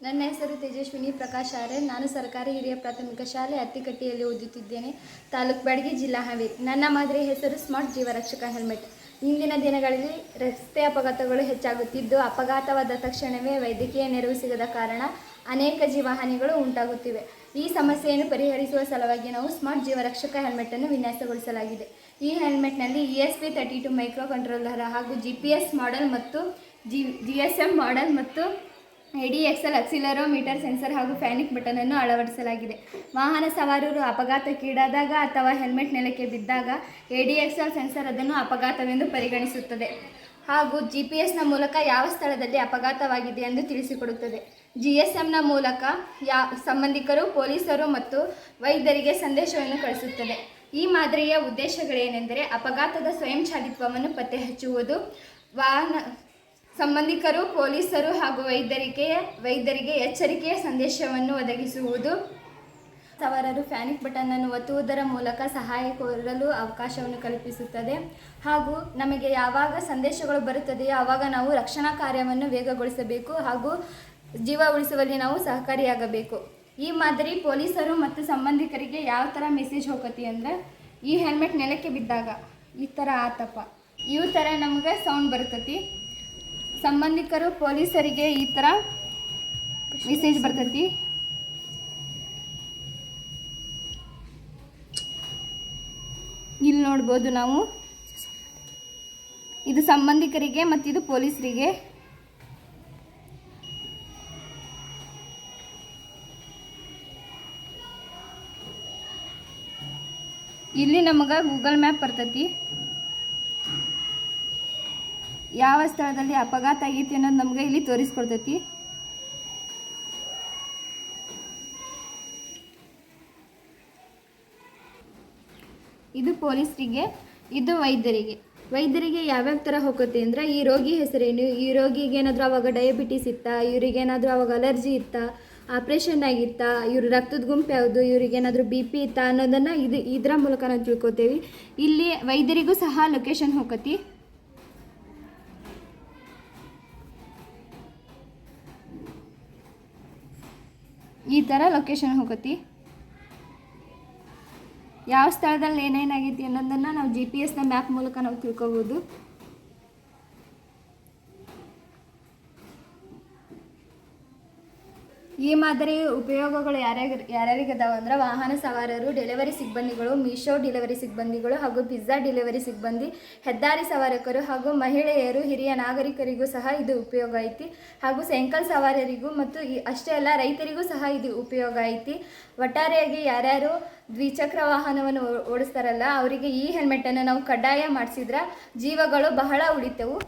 ನನ್ನ ಹೆಸರು ತೇಜಸ್ವಿನಿ ಪ್ರಕಾಶ್ ಆರ್ಯ. ನಾನು ಸರ್ಕಾರಿ ಹಿರಿಯ ಪ್ರಾಥಮಿಕ ಶಾಲೆ ಅತ್ತಿಕಟ್ಟಿಯಲ್ಲಿ ಓದುತ್ತಿದ್ದೇನೆ. ತಾಲೂಕು ಬ್ಯಾಡಗಿ, ಜಿಲ್ಲಾ ಹಾವೇರಿ. ನನ್ನ ಮಾದರಿ ಹೆಸರು ಸ್ಮಾರ್ಟ್ ಜೀವರಕ್ಷಕ ಹೆಲ್ಮೆಟ್. ಇಂದಿನ ದಿನಗಳಲ್ಲಿ ರಸ್ತೆ ಅಪಘಾತಗಳು ಹೆಚ್ಚಾಗುತ್ತಿದ್ದು, ಅಪಘಾತವಾದ ತಕ್ಷಣವೇ ವೈದ್ಯಕೀಯ ನೆರವು ಸಿಗದ ಕಾರಣ ಅನೇಕ ಜೀವಹಾನಿಗಳು ಉಂಟಾಗುತ್ತಿವೆ. ಈ ಸಮಸ್ಯೆಯನ್ನು ಪರಿಹರಿಸುವ ಸಲುವಾಗಿ ನಾವು ಸ್ಮಾರ್ಟ್ ಜೀವರಕ್ಷಕ ಹೆಲ್ಮೆಟನ್ನು ವಿನ್ಯಾಸಗೊಳಿಸಲಾಗಿದೆ. ಈ ಹೆಲ್ಮೆಟ್ನಲ್ಲಿ ESP32 ಮೈಕ್ರೋ ಕಂಟ್ರೋಲರ್ ಹಾಗೂ GPS ಮಾಡೆಲ್ ಮತ್ತು GSM ಮಾಡೆಲ್ ಮತ್ತು ADXL ಅಕ್ಸಿಲರೋಮೀಟರ್ ಸೆನ್ಸರ್ ಹಾಗೂ ಫ್ಯಾನಿಕ್ ಬಟನ್ ಅನ್ನು ಅಳವಡಿಸಲಾಗಿದೆ. ವಾಹನ ಸವಾರರು ಅಪಘಾತಕ್ಕೀಡಾದಾಗ ಅಥವಾ ಹೆಲ್ಮೆಟ್ ನೆಲಕ್ಕೆ ಬಿದ್ದಾಗ ADXL ಸೆನ್ಸರ್ ಅದನ್ನು ಅಪಘಾತವೆಂದು ಪರಿಗಣಿಸುತ್ತದೆ ಹಾಗೂ GPS ಮೂಲಕ ಯಾವ ಸ್ಥಳದಲ್ಲಿ ಅಪಘಾತವಾಗಿದೆ ಎಂದು ತಿಳಿಸಿಕೊಡುತ್ತದೆ. GSM ಮೂಲಕ ಸಂಬಂಧಿಕರು, ಪೊಲೀಸರು ಮತ್ತು ವೈದ್ಯರಿಗೆ ಸಂದೇಶವನ್ನು ಕಳಿಸುತ್ತದೆ. ಈ ಮಾದರಿಯ ಉದ್ದೇಶಗಳೇನೆಂದರೆ ಅಪಘಾತದ ಸ್ವಯಂಚಾಲಿತ್ವವನ್ನು ಪತ್ತೆ ಹಚ್ಚುವುದು, ಸಂಬಂಧಿಕರು, ಪೊಲೀಸರು ಹಾಗೂ ವೈದ್ಯರಿಗೆ ಎಚ್ಚರಿಕೆಯ ಸಂದೇಶವನ್ನು ಒದಗಿಸುವುದು, ಸವಾರರು ಫ್ಯಾನಿಕ್ ಬಟನ್ ಅನ್ನು ಒತ್ತುವುದರ ಮೂಲಕ ಸಹಾಯ ಕೋರಲು ಅವಕಾಶವನ್ನು ಕಲ್ಪಿಸುತ್ತದೆ ಹಾಗೂ ನಮಗೆ ಯಾವಾಗ ಸಂದೇಶಗಳು ಬರುತ್ತದೆಯೋ ಆವಾಗ ನಾವು ರಕ್ಷಣಾ ಕಾರ್ಯವನ್ನು ವೇಗಗೊಳಿಸಬೇಕು ಹಾಗೂ ಜೀವ ಉಳಿಸುವಲ್ಲಿ ನಾವು ಸಹಕಾರಿಯಾಗಬೇಕು. ಈ ಮಾದರಿ ಪೊಲೀಸರು ಮತ್ತು ಸಂಬಂಧಿಕರಿಗೆ ಯಾವ ಥರ ಮೆಸೇಜ್ ಹೋಗತಿ ಅಂದರೆ, ಈ ಹೆಲ್ಮೆಟ್ ನೆಲಕ್ಕೆ ಬಿದ್ದಾಗ ಈ ಥರ ಆತಪ್ಪ, ಈ ಥರ ನಮಗೆ ಸೌಂಡ್ ಬರ್ತತಿ. ಸಂಬಂಧಿಕರು, ಪೊಲೀಸರಿಗೆ ಈ ಥರ ಮೆಸೇಜ್ ಬರ್ತೈತಿ. ಇಲ್ಲಿ ನೋಡ್ಬೋದು ನಾವು, ಇದು ಸಂಬಂಧಿಕರಿಗೆ ಮತ್ತು ಇದು ಪೊಲೀಸರಿಗೆ. ಇಲ್ಲಿ ನಮಗೆ ಗೂಗಲ್ ಮ್ಯಾಪ್ ಬರ್ತೈತಿ. ಯಾವ ಸ್ಥಳದಲ್ಲಿ ಅಪಘಾತ ಆಗೈತಿ ಅನ್ನೋದು ನಮಗೆ ಇಲ್ಲಿ ತೋರಿಸ್ಕೊಡ್ತೈತಿ. ಇದು ಪೊಲೀಸರಿಗೆ, ಇದು ವೈದ್ಯರಿಗೆ ಯಾವ್ಯಾವ ಥರ ಹೋಗುತ್ತೆ ಅಂದರೆ, ಈ ರೋಗಿ ಹೆಸರೇನು, ಈ ರೋಗಿಗೆ ಏನಾದರೂ ಅವಾಗ ಡಯಾಬಿಟಿಸ್ ಇತ್ತಾ, ಇವ್ರಿಗೇನಾದರೂ ಅವಾಗ ಅಲರ್ಜಿ ಇತ್ತಾ, ಆಪ್ರೇಷನ್ ಆಗಿತ್ತಾ, ಇವ್ರ ರಕ್ತದ ಗುಂಪು ಯಾವುದು, ಇವ್ರಿಗೇನಾದರೂ BP ಇತ್ತಾ ಅನ್ನೋದನ್ನು ಇದರ ಮೂಲಕ ನಾವು ತಿಳ್ಕೊತೇವೆ. ಇಲ್ಲಿ ವೈದ್ಯರಿಗೂ ಸಹ ಲೊಕೇಶನ್ ಹೋಗತಿ. ಈ ಥರ ಲೊಕೇಶನ್ ಹೋಗತಿ. ಯಾವ ಸ್ಥಳದಲ್ಲಿ ಏನೇನಾಗೈತಿ ಅನ್ನೋದನ್ನು ನಾವು GPS ಮ್ಯಾಪ್ ಮೂಲಕ ನಾವು ತಿಳ್ಕೊಬೋದು. ಈ ಮಾದರಿ ಉಪಯೋಗಗಳು ಯಾರ್ಯಾರಿಗದಾವ ಅಂದ್ರೆ, ವಾಹನ ಸವಾರರು, ಡೆಲಿವರಿ ಸಿಬ್ಬಂದಿಗಳು, ಮೀಶೋ ಡೆಲಿವರಿ ಸಿಬ್ಬಂದಿಗಳು ಹಾಗೂ ಪಿಜ್ಜಾ ಡೆಲಿವರಿ ಸಿಬ್ಬಂದಿ, ಹೆದ್ದಾರಿ ಸವಾರಕರು ಹಾಗೂ ಮಹಿಳೆಯರು, ಹಿರಿಯ ನಾಗರಿಕರಿಗೂ ಸಹ ಇದು ಉಪಯೋಗ ಐತಿ ಹಾಗೂ ಸೈಕಲ್ ಸವಾರರಿಗೂ ಮತ್ತು ಅಷ್ಟೇ ಅಲ್ಲ ರೈತರಿಗೂ ಸಹ ಇದು ಉಪಯೋಗ ಐತಿ. ಒಟ್ಟಾರೆಯಾಗಿ ಯಾರ್ಯಾರು ದ್ವಿಚಕ್ರ ವಾಹನವನ್ನು ಓಡಿಸ್ತಾರಲ್ಲ ಅವರಿಗೆ ಈ ಹೆಲ್ಮೆಟನ್ನು ನಾವು ಕಡ್ಡಾಯ ಮಾಡಿಸಿದ್ರೆ ಜೀವಗಳು ಬಹಳ ಉಳಿತವು.